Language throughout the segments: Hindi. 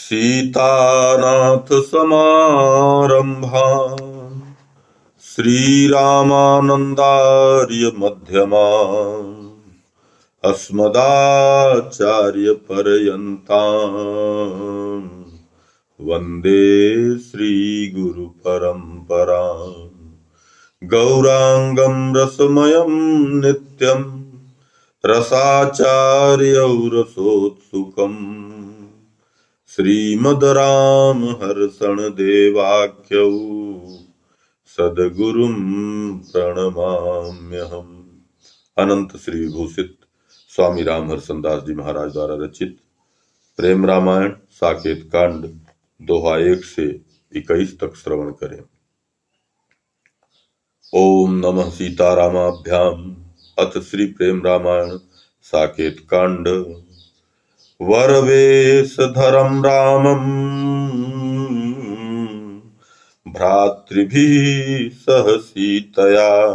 सीतानाथ समारंभाम् श्रीरामानन्दार्य मध्यमाम् अस्मदाचार्यपर्यन्ताम् वन्दे श्रीगुरुपरम्पराम् गौराङ्गं रसमयं नित्यं रसाचार्यौ रसोत्सुकम् श्रीमद् राम हर्षण देवाख्यौ सद्गुरुं प्रणमाम्यहम्। अनंत श्री विभूषित स्वामी राम हर्षण दास जी महाराज द्वारा रचित प्रेम रामायण साकेत कांड दोहा 1 से 21 तक श्रवण करें। ओम नमः सीतारामाभ्याम। अथ श्री प्रेम रामायण साकेत कांड। वरवेशधरं रामं भ्रातृभिः सह सीतया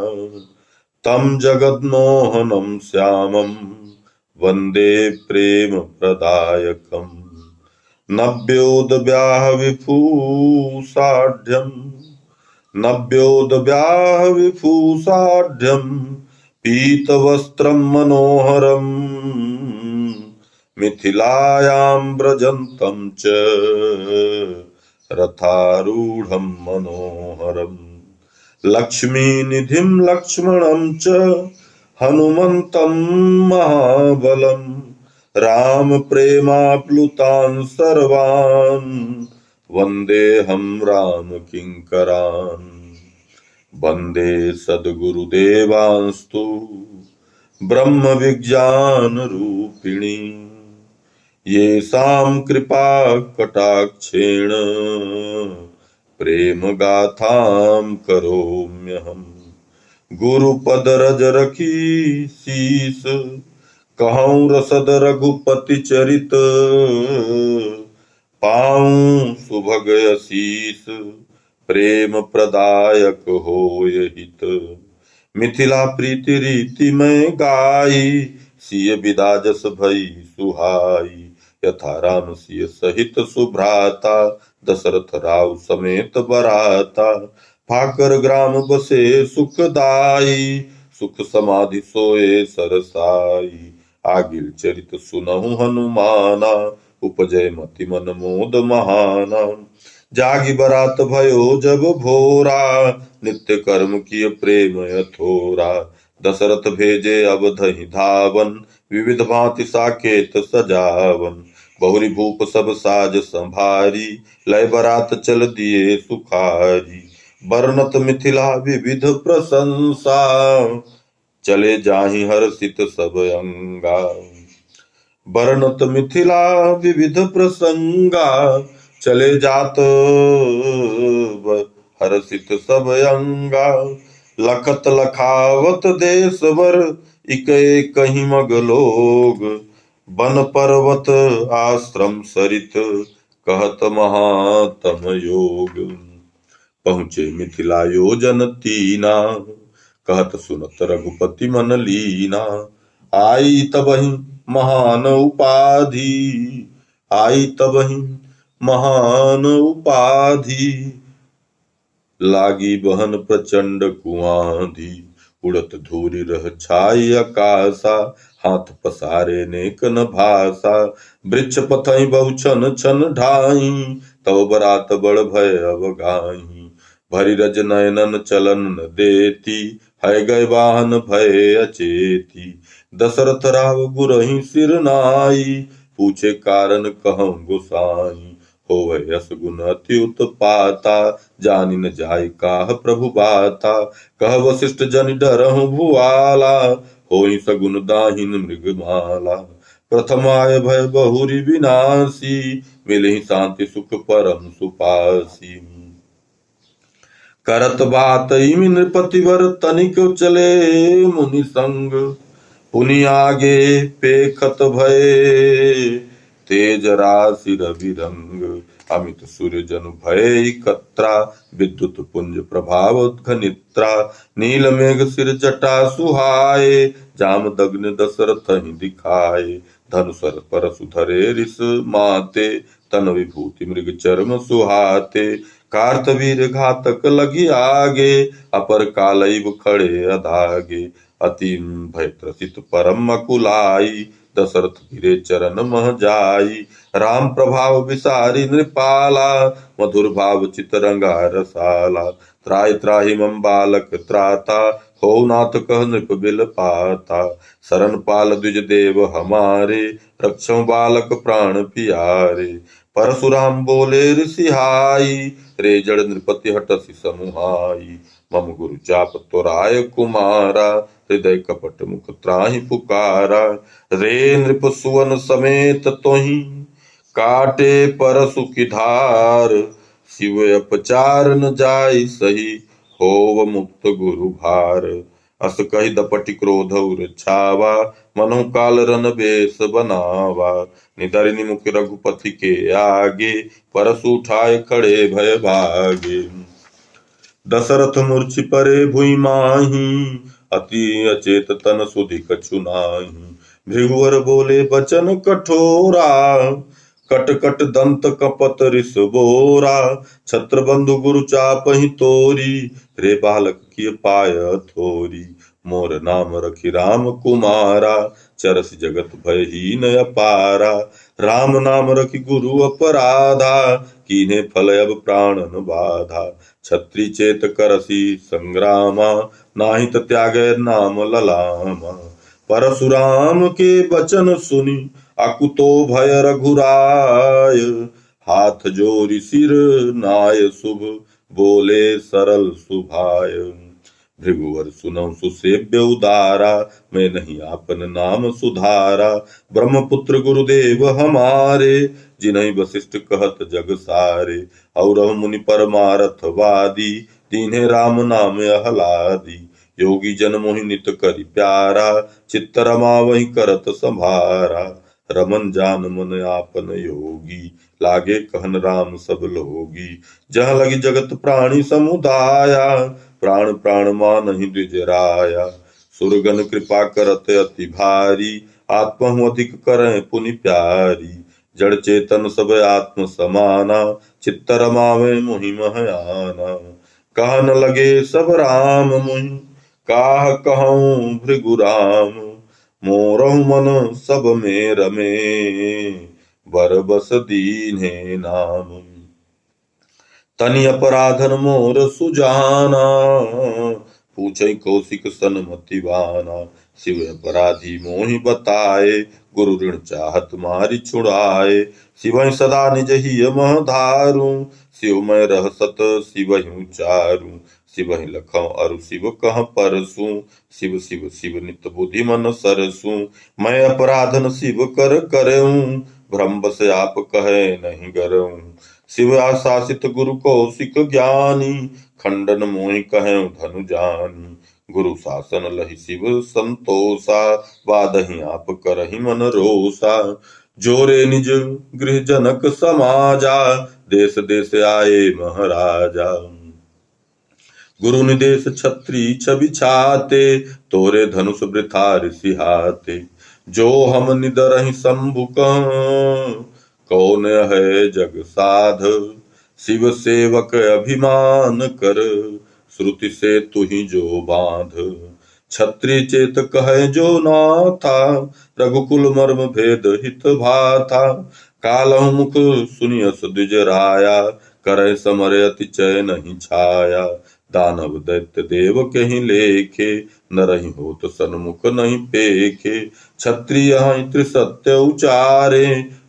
तं जगन्मोहनं श्यामं वन्दे प्रेम प्रदायकम्। नव्योदव्याह विभूषाढ्यं पीतवस्त्रं मनोहरम् मिथिलायां व्रजन्तं च रथारूढं मनोहरम्। लक्ष्मीनिधिं लक्ष्मणं च हनुमन्तं महाबलं राम प्रेमाप्लुतान् सर्वान् वन्देऽहं राम किङ्करान्। वन्दे सद्गुरुदेवांस्तु ब्रह्म विज्ञान रूपिणी येषां कृपा कटाक्षेण प्रेम गाथां करोम्यहम्। गुरुपद रज रखी शीस कहूँ रसद रघुपति चरित पाऊं सुभग असीस प्रेम प्रदायक होय हित। मिथिला प्रीति रीति में गाई सिय विदा जस भई सुहाई। यथा राम सिय सहित सुभ्राता दशरथ राव समेत बराता। फाकर ग्राम बसे सुखदाई सुख समाधि सोए सरसाई। आगिल चरित सुनहु हनुमाना उपजय मति मन मोद महाना। जागी बरात भयो जब भोरा नित्य कर्म किय प्रेम यथोरा। दशरथ भेजे अवधहि धावन विविध भांति साकेत सजावन। बहुरी भूप सब साज संभारी लय बरात चल दिए सुखारी। बरनत मिथिला विविध प्रशंसा चले जाहि हर्षित सब अंगा। बरनत मिथिला विविध प्रसंगा चले जात हर्षित सब अंगा। लखत लखावत देशवर इकै कहीं मग लोग। बन पर्वत आश्रम सरित कहत महातम योग। पहुँचे मिथिला योजन तीना कहत सुनत रघुपति मन लीना। आई तबहि महान उपाधि आई तबहि महान उपाधि। लागी बहन प्रचंड कुआंधी उड़त धूरी रह छाई आकाशा। हाथ पसारे नेक न भाषा वृक्ष पथई बहु छन छन ढाई। तव बरात बड़ भय अवगाही भरी रज नयनन चलन न देती। है गए वाहन भय अचेती दशरथ राव गुरहि सिर नाई। पूछे कारण कहूँ गोसाई होवै यस गुण अति उत्पाता। जानि न जाय काह प्रभु बाता कह वशिष्ठ जनि डरहु भुआला। होई सगुन दाहिन मृगमाला प्रथम आय भय बहुरी विनाशी। मिलहि शांति सुख परम सुपासी। करत बात इमि नृपतिवर तनिक चले मुनि संग। पुनि आगे पेखत भय तेज राशि रवि रंग। अमित सूर्य जन भय कत्रा विद्युत पुंज प्रभाव घनित्रा। नील मेघ सिर जटा सुहाए जाम दग्न दशरथ ही दिखाए। धनुसर परसु धरे रिस माते, तन विभूति मृग चर्म सुहाते। कार्तवीर घातक लगी आगे, अपर कालैव खड़े अधागे। अति भय त्रसित परम अकुलाई, दशरथ गिरे चरण मह जाई। राम प्रभाव विसारी नृपाला, मधुर भाव चित रंगा रसाला। त्राहि त्राहि मम बालक त्राता, हो नाथ कह नृप बिल पाता। शरण पाल द्विज देव हमारे, रक्षो बालक प्राण पियारे। परशुराम बोले ऋषिहाई, रे जड़ नृपति हटसि समुहाई। मम गुरु चाप तोराय कुमारा, हृदय कपट मुख त्राहि पुकारा। रे नृप सुवन समेत तोहि, काटे परशु की धार। शिव अपचार न जाय सही, होव मुक्त गुरु भार। अस कहि दपटि क्रोध उर छावा, मनु काल रन बेस बनावा। निधरि निमुख रघुपति के आगे, परशु उठाए खड़े भय भागे। दशरथ मूर्छि परे भुइ माही, अति अचेत तन सुधि कछु नाही। भृगुवर बोले बचन कठोरा, कट कट दंत कपत रिस बोरा। छत्र बंधु गुरु चापहि तोरी, रे बालक की पाय थोरी। मोर नाम रखी राम कुमारा, चरस जगत भयहीन अपारा। राम नाम रखी गुरु अपराधा, कीन्हे फल अब प्राणन बाधा। छत्री चेत करसी संग्रामा, नाहित त्यागे नाम ललामा। परशुराम के वचन सुनी, अकुतो भय रघुराय। हाथ जोरी सिर नाय शुभ, बोले सरल सुभाय। भृगुवर सुनौ सुसेव्य उदारा, मैं नहीं आपन नाम सुधारा। ब्रह्मपुत्र गुरुदेव हमारे, जिन्हि वशिष्ठ कहत जग सारे। और मुनि परमारथ वादी, दीन्हे राम नाम अहलादी। योगी जन मोहि नित करि प्यारा, चित्त रमावहि करत संभारा। रमन जान मन आपन योगी, लागे कहन राम सब लोगी। जहाँ लगी जगत प्राणी समुदाया, प्राण प्राण मानहि द्विज राया। सुरगन कृपा करत अति भारी, आत्महु अधिक करैं पुनि प्यारी। जड़ चेतन सब आत्म समाना, चित्त रमावे मोहि महयाना। कह न लगे सब राम मुहि, काह कहूँ भृगु राम। मोरहु मन सब में रमे, बर बस दीन्हे नाम। तनि अपराधन मोर सुजाना, पूछै कौशिक सनमति बाना। शिव अपराधी मोहि बताए, गुरु ऋण चाहत मारि छुड़ाए। शिवहि सदा निज हिय मह धारू, शिव मैं रहसत शिवहि चारू। शिवहि लखौ अरु शिव कह परसू, शिव शिव शिव नित बुद्धि मन सरसू। मैं अपराधन शिव कर करऊँ, भ्रम बस आप कहे नहीं गरऊँ। शिव आशासित गुरु कौशिक ज्ञानी, खंडन मोहि कहें धनु जानी। गुरु शासन लहि शिव संतोषा, बादहि आप करहि मन रोषा। जोरे निज गृह जनक समाजा, देश देश आए महाराजा। गुरु निदेश छत्री छवि छाते, तोरे धनुष वृथा ऋषि हाते। जो हम निदरहि शंभु कौन है जग साध। शिव सेवक अभिमान कर, श्रुति से तुहि जो बांध। छत्री चेत कहे जो नाथा, रघुकुल मर्म भेद हित भाथा। कालहु मुख सुनियस द्विज राया, करे समर अति चय नहीं छाया। दानव दैत्य देव कहीं लेखे, नरहि होत सन्मुख नहीं पेखे। क्षत्रिय त्रिसत्य उचारे,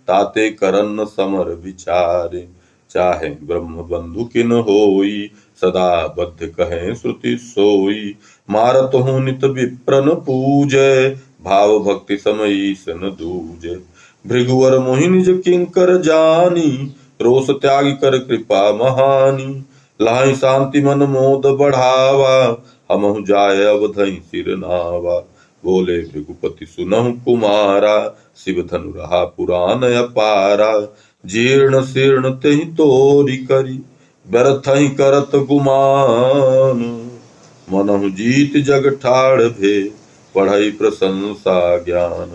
ताते करन समर विचारे। चाहे ब्रह्म बंधु किन होई, सदा बद्ध कहें श्रुति सोई। मारत हूँ नित विप्रन पूजय, भाव भक्ति समई सन दूजय। भृगुवर मोहि निज किंकर जानी, रोष त्याग कर कृपा महानी। लाहि शांति मन मोद बढ़ावा, हमहु जाय अवधहि सिर नावा। बोले भृगुपति सुनहु कुमारा, शिव धनु रहा पुराण अपारा। जीर्ण शीर्ण तेहि तोरि करी, व्यर्थहि करत गुमान। मनहु जीत जग ठाड़ भे, पढ़ई प्रशंसा ज्ञान।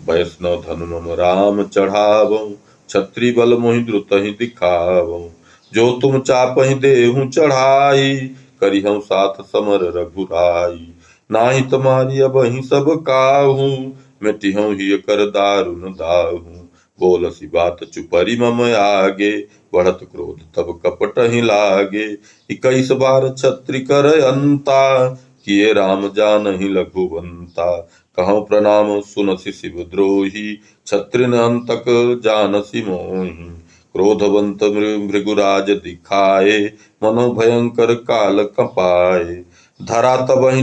वैष्णव धनु मम राम चढ़ावो, छत्री बल मोहि द्रुत ही दिखावो। जो तुम चापहि देहु चढ़ाई, करिहु साथ समर रघुराई। नाहि तुम्हारी अबहि सब काहू, मिटिहु ही कर दारुन दाहू। बोलसी बात चुपरी मम आगे, बढ़त क्रोध तब कपट ही लागे। 21 बार छत्री कर अंता, किए राम जानहि लघुवंता। कहूँ प्रणाम सुनसि शिव द्रोही, छत्रिन अंतक जानसि मोहि। क्रोधवंत भृगुराज दिखाए, मनो भयंकर काल कपाए। धरा तबहि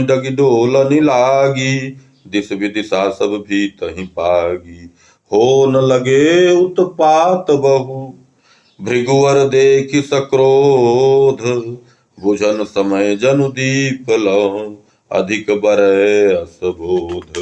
डगी डोलनि लागी, दिस विदिशा सब भीतहि पागी। हो न लगे उत्पात बहु, भृगुवर देखि सक्रोध। बुझन समय जनु दीप लहु, अधिक बरै असबोध।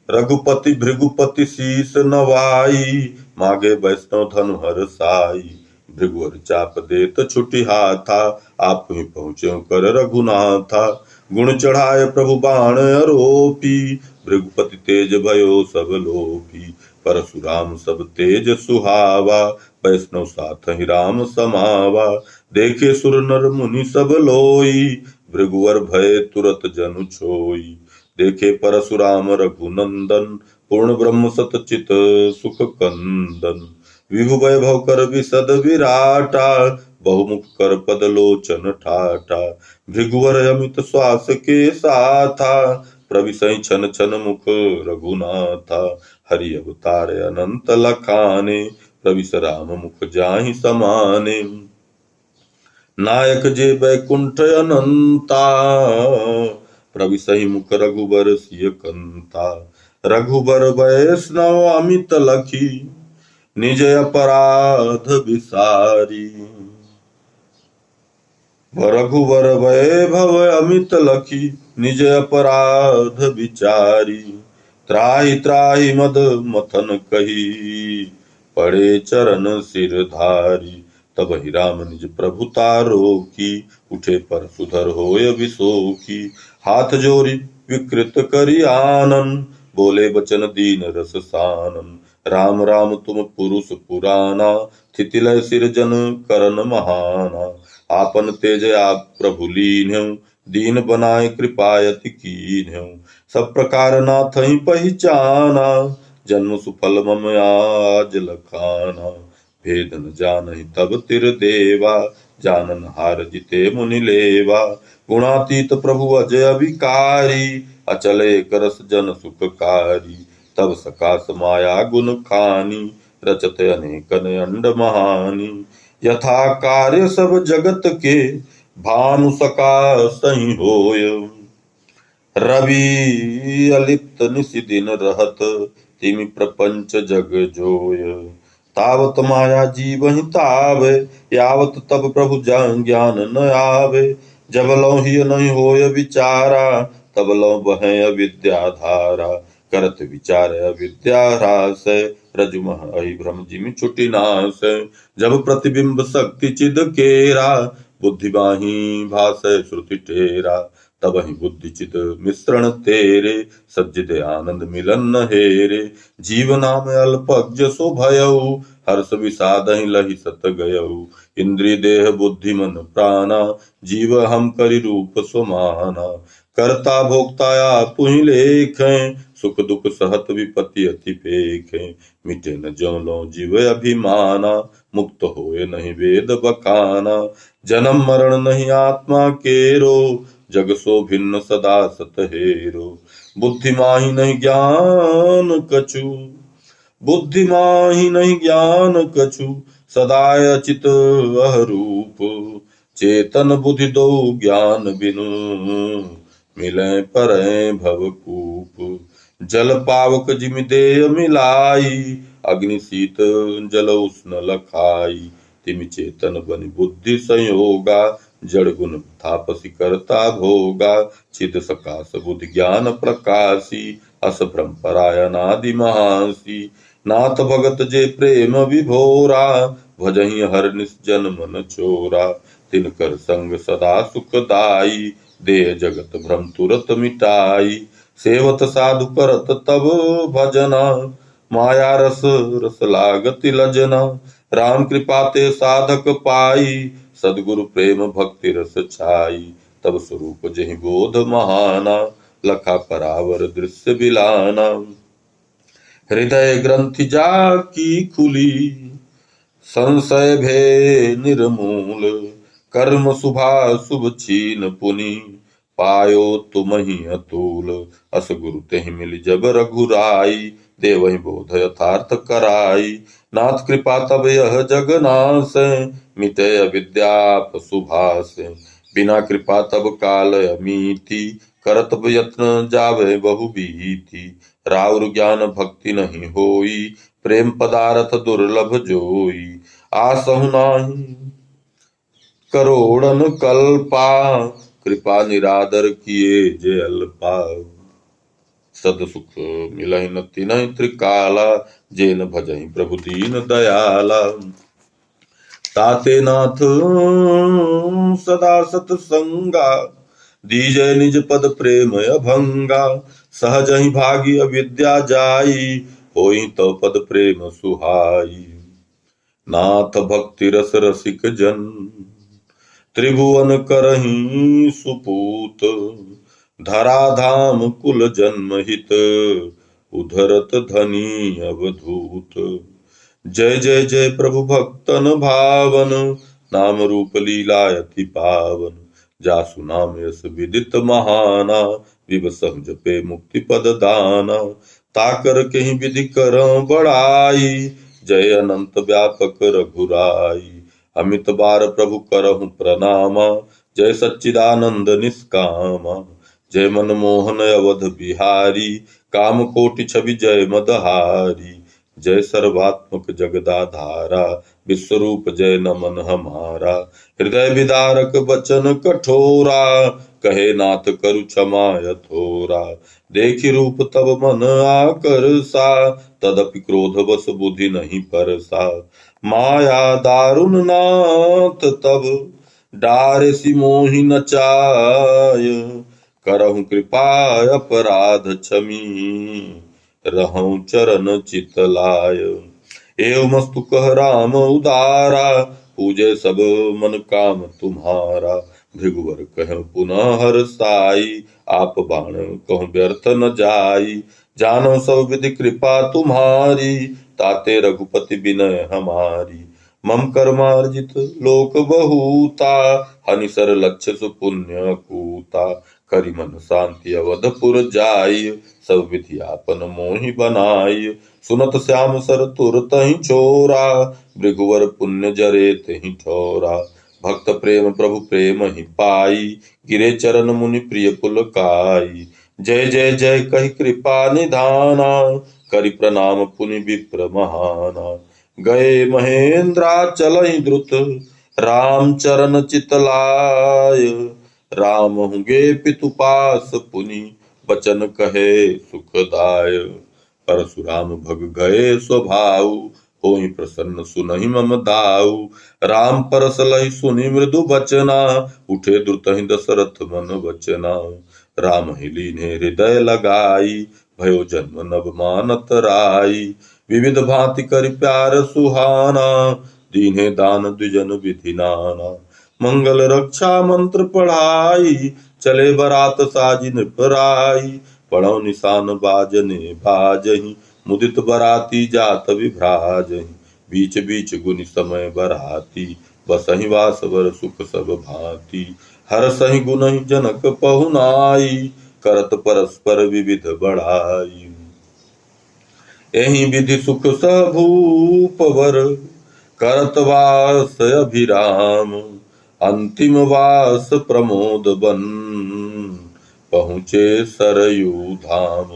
रघुपति भृगुपति शीस नवाई, मागे वैष्णव धनु हर साई। भृगुवर चाप देत छुटी हाथा, आप ही पहुँचे कर रघुनाथा। गुण चढ़ाए प्रभु बाण आरोपी, भृगुपति तेज भयो सब लोपी। परशुराम सब तेज सुहावा, वैष्णव साथ ही राम समावा। देखे सुर नर मुनि सब लोई, भृगुवर भय तुरत जनु छोई। देखे परशुराम रघुनंदन, पूर्ण ब्रह्म सतचित सुख कंदन। विभु वैभव कर विशद विराटा, बहुमुख कर पद लोचन ठाटा। भृगुवर अमित श्वास के साथा, प्रविशई छन छन मुख रघुनाथा। हरि अवतार अनंत लखाने, प्रविश राम मुख जाहि समाने। नायक जे बैकुंठ अनंता, प्रविशहि मुख रघुबर सिय कंता। रघुबर वैष्णव अमित लखी, निज अपराध विसारी। रघुबर वैभव अमित लखी, निज अपराध विचारी। त्राहि त्राहि मद मथन कही, पड़े चरण सिरधारी। तब ही राम निज प्रभुता रोकी, उठे परशुधर होय विशोकी। हाथ जोरी विकृत करि आनन, बोले बचन दीन रस सानन। राम राम तुम पुरुष पुराना, स्थिति लय सिरजन करन महाना। आपन तेज आप प्रभु लीन्हु, दीन बनाए कृपायति कीन्हु। सब प्रकार नाथ ही पहचाना, जन्म सुफल मम आज लखाना। भेद न जानहि तब तिर देवा, जानन हार जिते मुनि लेवा। गुणातीत प्रभु अजय अभिकारी, अचल एक रस जन सुखकारी। तब सकाश माया गुण खानी, रचत अनेकन अंड महानी। यथा कार्य सब जगत के, भानु सकाश ही होय। रवि अलिप्त निशि दिन रहत, तिमि प्रपंच जग जोय। तावत माया जीवहि तावे, यावत तब प्रभु ज्ञान न आवे। जब लौ हिय नहीं होय विचारा, तब लौ बहै अविद्या धारा। करत विचार अविद्या ह्रास, रजुमह अहि भ्रम जिमि छुटि नास। जब प्रतिबिंब शक्ति चिद केरा, बुद्धि बाहि भासै श्रुति टेरा। तब ही बुद्धि चित मिश्रण तेरे, सज्जित आनंद मिलन न हेरे। जीव नाम अल्पज्ञ सो भयऊ, हर्ष विषाद ही लहि सत गयऊ। इंद्रिय देह बुद्धि मन प्राणा, जीव हम करि रूप समाना। करता भोक्ता आपु ही लेखें, सुख दुख सहत विपति अति पेखें। मिटे न ज्यों लो जीव अभिमाना, मुक्त होए नहीं वेद बखाना। जन्म मरण नहीं आत्मा केरो, जग सो भिन्न सदा सत हेरो। बुद्धि माहि नहीं ज्ञान कछु, बुद्धि माहि नहीं ज्ञान कछु। सदाय अचित अहरूप, चेतन बुद्धि दो ज्ञान बिनु। मिलै परै भवकूप। जल पावक जिमि देय मिलाई, अग्नि शीत जल उष्ण लखाई। तिमि चेतन बनि बुद्धि संयोगा, जड़ गुण तापसी करता भोगा। चिद सकाश बुद्धि ज्ञान प्रकाशी, अस भ्रम परायण आदि महासी। नाथ भगत जे प्रेम विभोरा, भजहि हर निश्जन मन चोरा। तिनकर संग सदा सुखदाई, देह जगत भ्रम तुरत मिटाई। सेवत साधु करत तब भजना, माया रस रस लागति लजना। राम कृपा ते साधक पाई, सदगुरु प्रेम भक्ति रस छाई। तब स्वरूप जहि बोध महाना, लखा परावर दृश्य बिलाना। हृदय ग्रंथि जाकी खुली, संशय भे निर्मूल। कर्म शुभ छीन पुनि, पायो तुमहि अतुल। अस गुरु तेहि मिली जब रघुराई, देवहि बोध यथार्थ कराई। नाथ कृपा तब यह जग नासै, मिटे अविद्या सुभाषै। बिना कृपा तब काल अमीति, करत यत्न जावे बहु बीति। राउर ज्ञान भक्ति नहीं होई, प्रेम पदार्थ दुर्लभ जोई। आसहु नाही करोड़न कल्पा, कृपा निरादर किए जे अल्पा। सद सुख मिलहि न तिनहि त्रिकाला, जेन भजहि प्रभु दीन दयाला। ताते नाथ सदा सतसंगा, दीजय निज पद प्रेम अभंगा। सहज ही भागी अविद्या जाई, होई तो पद प्रेम सुहाई। नाथ भक्ति रस रसिक जन, त्रिभुवन करहीं सुपूत। धराधाम कुल जन्म हित, उधरत धनी अवधूत। जय जय जय प्रभु भक्तन भावन, नाम रूप लीला अति पावन। जासु नाम यस विदित महाना, विवसहु जपे मुक्ति पद दाना। ताकर कहीं विधि करं बड़ाई, जय अनंत व्यापक रघुराई। अमित बार प्रभु करहु प्रणामा, जय सच्चिदानंद निष्कामा। जय मनमोहन अवध बिहारी, काम कोटि छवि जय मदहारी। जय सर्वात्मक जगदाधारा, विश्वरूप जय नमन हमारा। हृदय विदारक बचन कठोरा, कहे नाथ करु क्षमा यथोरा। देखि रूप तब मन आकर्षा, तदपि क्रोध बस बुद्धि नहीं परसा। माया दारुण नाथ तब, डारसी मोहि नचाय। करहु कृपा अपराध क्षमी, रहूं चरण चितलाय। एवमस्तु कह राम उदारा, पूजे सब मन काम तुम्हारा। भृगुवर कह पुनः हर्षाई, आप बाण कहूँ व्यर्थ न जाई। जानो सब विधि कृपा तुम्हारी, ताते रघुपति विनय हमारी। मम कर्मार्जित लोक बहुता, हनिसर लक्ष्य सुपुण्य कूता। करि मन शांति अवधपुर जाई, सब विधि आपन मोहि बनाई। सुनत श्याम सर तुरतहि छोरा, भृगुवर पुण्य जरे तहि ठोरा। भक्त प्रेम प्रभु प्रेम ही पाई, गिरे चरण मुनि प्रिय पुलकाई। जय जय जय कहि कृपा निधाना, करि प्रणाम पुनि विप्र महाना। गए महेंद्राचलहि द्रुत, राम चरण चितलाय। राम हुए पितु पास पुनि, बचन कहे सुखदाय। परशुराम भग गए स्वभाव, होई प्रसन्न सुनहि मम दाऊ। राम परस लहि सुनि मृदु बचना, उठे द्रुतहि दशरथ मन वचना। राम ही लीन्हे हृदय लगाई, भयो जन्म नव मानत राई। विविध भांति करि प्यार सुहाना, दीन्हे दान द्विजन विधि नाना। मंगल रक्षा मंत्र पढ़ाई, चले बरात साजि नृपराई। पढ़ौ निशान बाजने बाजहि, मुदित बराती जात विभ्राजहि। बीच बीच गुनि समय बराती, बसहि वासवर सुख सब भांति। हरसहि गुणहि जनक पहुनाई, करत परस्पर विविध बढ़ाई। एहि विधि सुख सहभूपवर, करत वास अभिराम। अंतिम वास प्रमोद बन, पहुँचे सरयू धाम।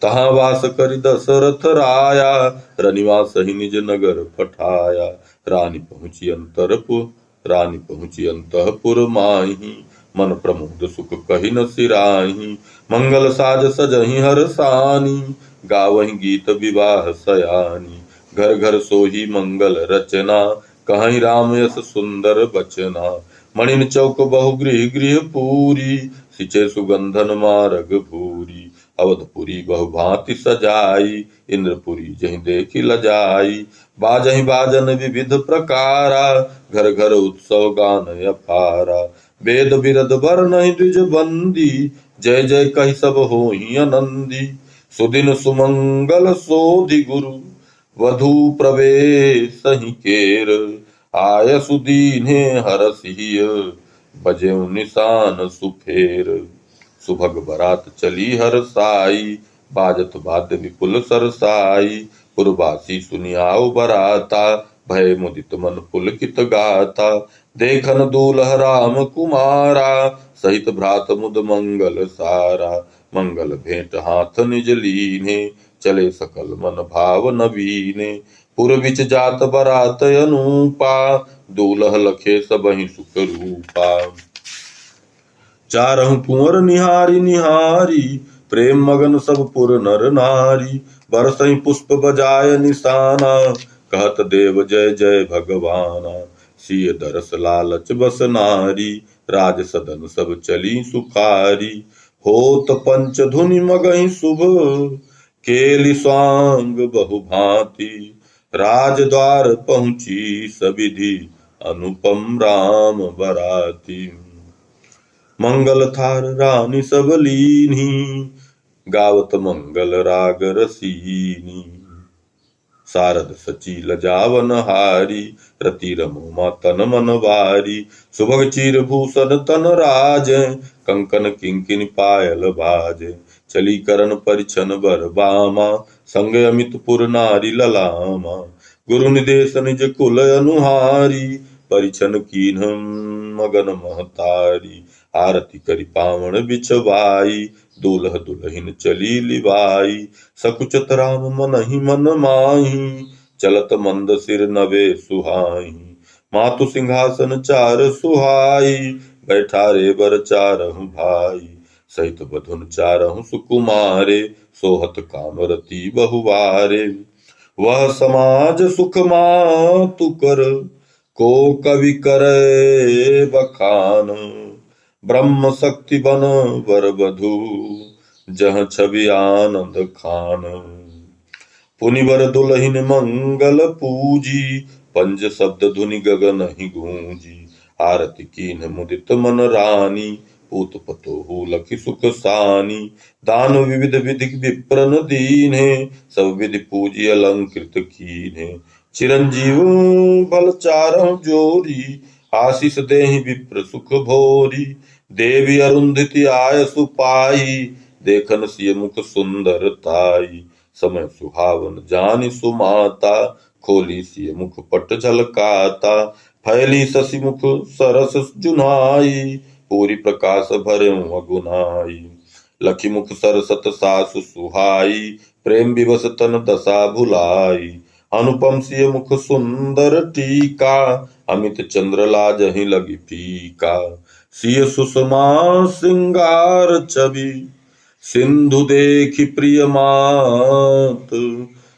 तहाँ वास करि दशरथ राया, रनिवास ही निज नगर पठाया। रानी पहुँची अंतःपुर माही, मन प्रमोद सुख कहि न सिराही। मंगल साज सजहि हरसानी, गावहि गीत विवाह सयानी। घर घर सोही मंगल रचना, कहीं राम यस सुंदर बचना। मणिन चौक बहु गृह गृह पूरी, सिंचे सुगंधन मारग भूरी। अवधपुरी बहु भांति सजाई, इंद्रपुरी जहीं देखी लजाई। बाजहि बाजन विविध प्रकारा, घर घर उत्सव गान अपारा। वेद बिरद बरनहि द्विज बंदी, जय जय कहि सब होहि आनंदी। सुदिन सुमंगल सोधि गुरु, वधु प्रवेशहि केर। आय सुदीन्हे हरसिय, बजेउ निशान सुफेर। सुभग बरात चली हर साई, बाजत वाद्य विपुल सरसाई। पुरवासी सुनियाओ बराता, भय मुदित मन पुलकित गाता। देखन दूल्ह राम कुमारा, सहित भ्रात मुद मंगल सारा। मंगल भेंट हाथ निज लीने, चले सकल मन भाव नवीने। पुर बिच जात बरात अनूपा, दूल्ह लखे सबहि सुख रूपा। चारहु कुंवर निहारी निहारी, प्रेम मगन सब पुर नर नारी। बरसहि पुष्प बजाय निशाना, कहत देव जय जय भगवाना। सिय दरस लालच बस नारी, राज सदन सब चली सुखारी। होत पंच धुनि मगहि शुभ, केली स्वांग बहु भांति। राज द्वार पहुंची सविधि, अनुपम राम बराती। मंगल थार रानी सब लीनी, गावत मंगल राग रसीनी। सारद सची लजावन हारी, रति रमो तन मन वारी। सुभग चीर भूषण तन राजे, कंकन किंकिन पायल बाजे। चली करण परिछन बर बामा, संग अमित पुर नारी ललामा। गुरु निदेश निज कुल अनुहारी, परिछन कीन्ह मगन महतारी। आरती करि पावण बिछवाई, दूल्ह दुल्हिन चली लिवाई। सकुचत राम मनहि मन माही, चलत मंद सिर नवे सुहाई। मातु सिंहासन चार सुहाई, बैठारे बर चारहु भाई। सहित बधुन चारहु सुकुमारे, सोहत कामरति बहुवारे। वह समाज सुख मातु कर, को कवि करे बखान। ब्रह्म शक्ति बन वर वधु, जह छवि आनंद खान। पुनिवर दुलहिन मंगल पूजी, पंज शब्द धुनि गगन ही गूंजी। आरती कीन मुदित मन रानी, पूत पतोहु लखि सुख सानी। दान विविध विधि विप्रन दीन्हे, सब विधि पूजी अलंकृत कीन्हे। चिरंजीव बल चारहु जोरी, आशीष देहि विप्र सुख भोरी। देवी अरुंधति आय सुपाई, देखन सिय मुख सुंदर ताई। समय सुहावन जानि सुमाता, खोली सिय मुख पट झलकाता। फैली शशि मुख सरस जुनाई, पूरी प्रकाश भरऊं अगुनाई। लखी मुख सरसत सासु सुहाई, प्रेम विवश तन दशा भुलाई। अनुपम सिय मुख सुंदर टीका, अमित चंद्र लाजहि लगी फीका। सिय सुषमा श्रृंगार छवि, सिंधु देखि प्रिय मात।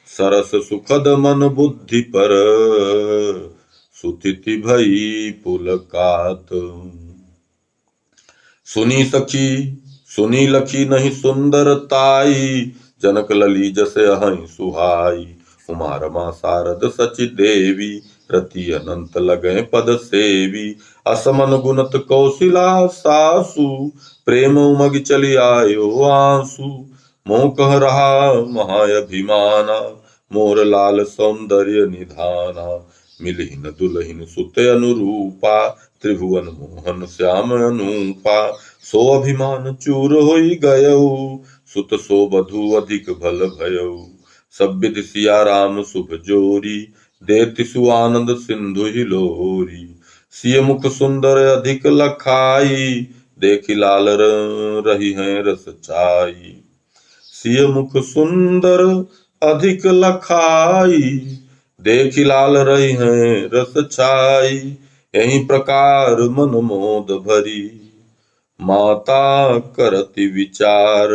सरस सुखद मन बुद्धि पर, सुतिथि भई पुलकात। सुनी सखी सुनी लखी नहीं सुंदर ताई, जनक लली जसे अहं सुहाई। उमा रमा शारद सची देवी, रति अनंत लगे पद सेवी। असमन गुणत कौशिला सासु, प्रेम उमग चली आयो आंसू। मोह कह रहा महाअभिमाना, मोर लाल सौंदर्य निधाना। मिलिन दुलहिन सुत अनुरूपा, त्रिभुवन मोहन श्याम अनूपा। सो अभिमान चूर होई गयऊ, सुत सो वधु अधिक भल भयऊ। सब विधि सिया राम शुभ जोरी, देति सुआनंद सिंधु हिलोरी। सिय मुख सुंदर अधिक लखाई, देखि लाल रही है रस छाई। सिय मुख सुंदर अधिक लखाई, देखि लाल रही है रस छाई। यही प्रकार मन मोद भरी, माता करति विचार।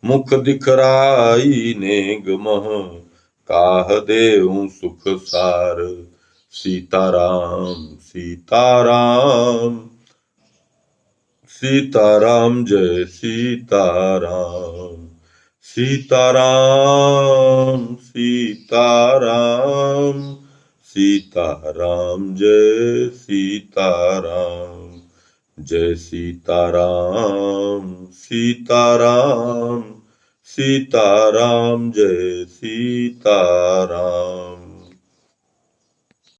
मुख दिखराई नेग मह, काह देऊं सुख सार। सीताराम सीताराम सीताराम जय सीताराम सीताराम सीताराम सीताराम जय सीताराम जय सीताराम सीताराम सीताराम जय सीताराम।